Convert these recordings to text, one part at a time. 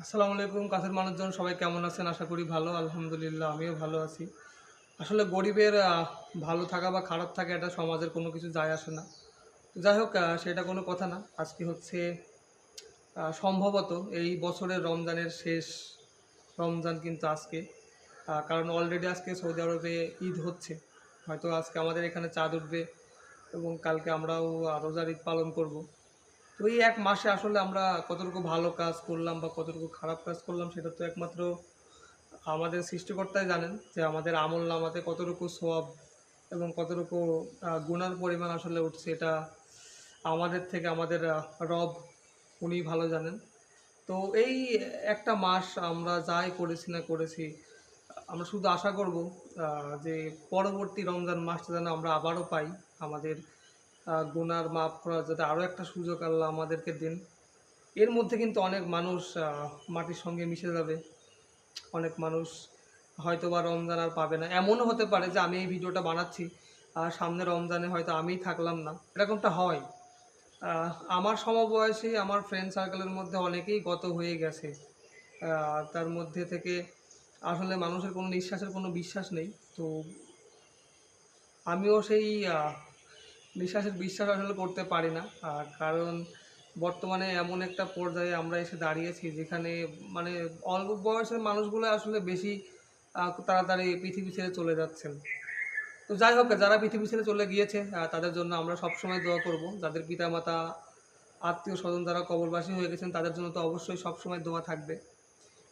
আসসালামু আলাইকুম। কাছের মানুষজন সবাই কেমন আছেন? আশা করি ভালো। আলহামদুলিল্লাহ আমিও ভালো আছি। আসলে গরিবের ভালো থাকা বা খারাপ থাকা এটা সমাজের কোনো কিছু যায় আসে না। তো যাই হোক সেটা কোনো কথা না। আজকে হচ্ছে সম্ভবত এই বছরের রমজানের শেষ রমজান কিন্তু আজকে। কারণ অলরেডি আজকে সৌদি আরবে ঈদ হচ্ছে। হয়তো আজকে আমাদের এখানে চাঁদ উঠবে এবং কালকে আমরাও রোজার ঈদ পালন করব। তো এই এক মাসে আসলে আমরা কতটুকু ভালো কাজ করলাম বা কতটুকু খারাপ কাজ করলাম সেটা তো একমাত্র আমাদের সৃষ্টিকর্তাই জানেন যে আমাদের আমলনামাতে কতটুকু সওয়াব এবং কতটুকু গুনার পরিমাণ আসলে উঠছে এটা আমাদের থেকে আমাদের রব উনি ভালো জানেন। তো এই একটা মাস আমরা যাই করেছি না করেছি আমরা শুধু আশা করব যে পরবর্তী রমজান মাসটা যেন আমরা আবারও পাই। আমাদের গুনার মাফ করার যাতে আরও একটা সুযোগ আল্লাহ আমাদেরকে দিন। এর মধ্যে কিন্তু অনেক মানুষ মাটির সঙ্গে মিশে যাবে। অনেক মানুষ হয়তোবা রমজান আর পাবে না। এমনও হতে পারে যে আমি এই ভিডিওটা বানাচ্ছি, সামনে রমজানে হয়তো আমিই থাকলাম না। এরকমটা হয়। আমার সমবয়সী আমার ফ্রেন্ড সার্কেলের মধ্যে অনেকেই গত হয়ে গেছে। তার মধ্যে থেকে আসলে মানুষের কোনো নিঃশ্বাসের কোনো বিশ্বাস নেই। তো আমিও সেই নিঃশ্বাসের বিশ্বাস আসলে করতে পারি না। কারণ বর্তমানে এমন একটা পর্যায়ে আমরা এসে দাঁড়িয়েছি যেখানে মানে অল্প বয়সের মানুষগুলো আসলে বেশি তাড়াতাড়ি পৃথিবী ছেড়ে চলে যাচ্ছেন। তো যাই হোক যারা পৃথিবী ছেড়ে চলে গিয়েছে তাদের জন্য আমরা সবসময় দোয়া করব। যাদের পিতামাতা, আত্মীয়স্বজন যারা কবরবাসী হয়ে গেছেন তাদের জন্য তো অবশ্যই সবসময় দোয়া থাকবে।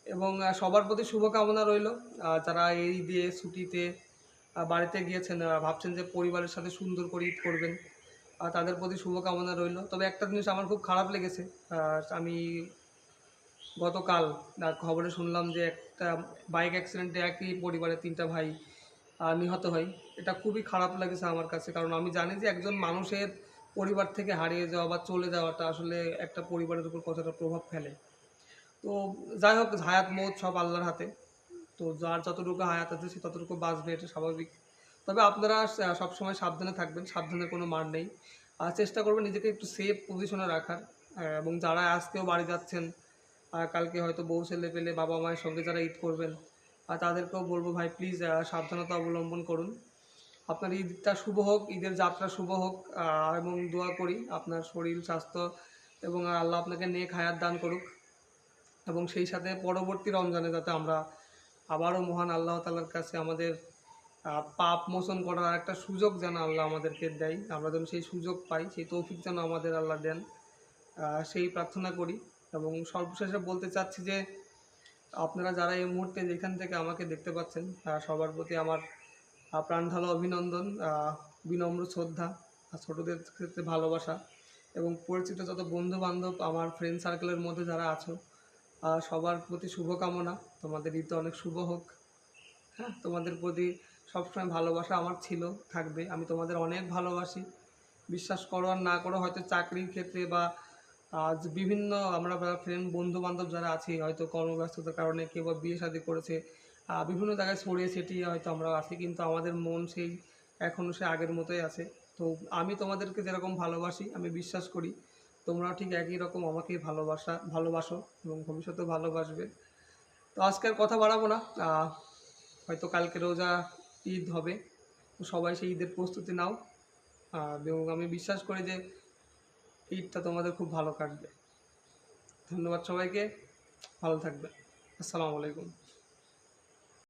এবং সবার প্রতি শুভকামনা রইল। যারা এই ঈদে ছুটিতে বাড়িতে গিয়েছেন ভাবছেন যে পরিবারের সাথে সুন্দর করে ঈদ করবেন। তাদের প্রতি শুভকামনা রইল। তবে একটা জিনিস আমার খুব খারাপ লেগেছে। আমি গতকাল খবরে শুনলাম যে একটা বাইক অ্যাক্সিডেন্টে একই পরিবারের ৩ টা ভাই নিহত হয়। এটা খুবই খারাপ লেগেছে আমার কাছে। কারণ আমি জানি যে একজন মানুষের পরিবার থেকে হারিয়ে যাওয়া বা চলে যাওয়াটা আসলে একটা পরিবারের উপর কতটা প্রভাব ফেলে। তো যাই হোক হায়াত মৌত সব আল্লাহর হাতে। তো যার যতটুকু হায়াত আছে সে ততটুকু বাঁচবে এটা স্বাভাবিক। তবে আপনারা সবসময় সাবধানে থাকবেন। সাবধানের কোনো মার নেই। চেষ্টা করবেন নিজেকে একটু সেফ পজিশনে রাখার। এবং যারা আজকেও বাড়ি যাচ্ছেন, কালকে হয়তো বউ ছেলে-পেলে, বাবা-মায়ের সঙ্গে যারা ঈদ করবেন, তাদেরকেও বলব ভাই প্লিজ সাবধানতা অবলম্বন করুন। আপনার ঈদটা শুভ হোক, ঈদের যাত্রা শুভ হোক এবং দোয়া করি আপনার শরীর, স্বাস্থ্য এবং আল্লাহ আপনাকে নেক হায়াত দান করুক। এবং সেই সাথে পরবর্তী রমজানে যাতে আমরা আবারও মহান আল্লাহ তাআলার কাছে আমাদের পাপ মোচন করার একটা সুযোগ যেন আল্লাহ আমাদেরকে দেয়। আমরা যেন সেই সুযোগ পাই, সেই তৌফিক যেন আমাদের আল্লাহ দেন। সেই প্রার্থনা করি এবং সর্বশেষে বলতে চাচ্ছি যে আপনারা যারা এই মুহূর্তে যেখান থেকে আমাকে দেখতে পাচ্ছেন সবার প্রতি আমার প্রাণ ঢালা অভিনন্দন, বিনম্র শ্রদ্ধা, ছোটদের ক্ষেত্রে ভালোবাসা এবং পরিচিত যত বন্ধু-বান্ধব আমার ফ্রেন্ড সার্কেলের মধ্যে যারা আছো সবার প্রতি শুভকামনা। তোমাদের ঈদটা অনেক শুভ হোক। হ্যাঁ? তোমাদের প্রতি সবসময় ভালোবাসা আমার ছিল, থাকবে। আমি তোমাদের অনেক ভালোবাসি। বিশ্বাস করো আর না করো হয়তো চাকরির ক্ষেত্রে বা যে বিভিন্ন আমরা ফ্রেন্ড বন্ধু-বান্ধব যারা আছি হয়তো কর্মব্যস্ততার কারণে কেউ বা বিয়ে-শাদী করেছে। বিভিন্ন জায়গায় ছড়িয়ে ছিটিয়ে হয়তো আমরা আছি কিন্তু আমাদের মন সেই এখনও সে আগের মতোই আছে। তো আমি তোমাদেরকে যেরকম ভালোবাসি আমি বিশ্বাস করি তোমরাও ঠিক একই রকম আমাকেই ভালোবাসো এবং ভবিষ্যতেও ভালোবাসবে। তো আজকে আর কথা বাড়াবো না। হয়তো কালকে রোজা ঈদ হবে। তো সবাই সেই ঈদের প্রস্তুতি নাও। এবং আমি বিশ্বাস করি যে ঈদটা তোমাদের খুব ভালো কাটবে। ধন্যবাদ সবাইকে। ভালো থাকবেন। আসসালামু আলাইকুম।